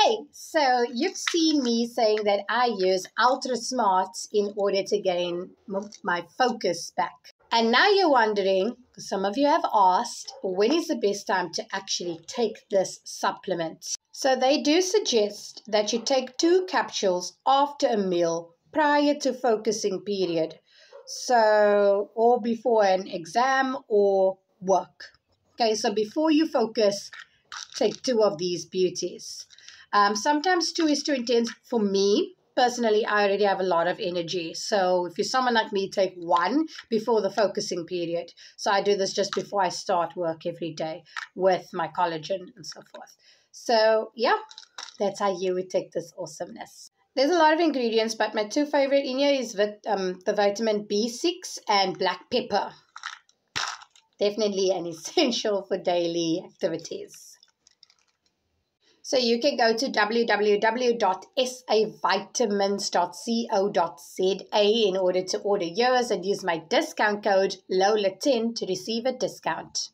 Okay, so you've seen me saying that I use Ultra Smart in order to gain my focus back. And now you're wondering, because some of you have asked, when is the best time to actually take this supplement? So they do suggest that you take 2 capsules after a meal prior to focusing period. So, or before an exam or work. Okay, so before you focus, take 2 of these beauties. Sometimes 2 is too intense for me. Personally, I already have a lot of energy. So if you're someone like me, take 1 before the focusing period. So I do this just before I start work every day with my collagen and so forth. So yeah, that's how you would take this awesomeness. There's a lot of ingredients, but my 2 favorite in here is the vitamin B6 and black pepper. Definitely an essential for daily activities. So you can go to www.savitamins.co.za in order to order yours and use my discount code LOLA10 to receive a discount.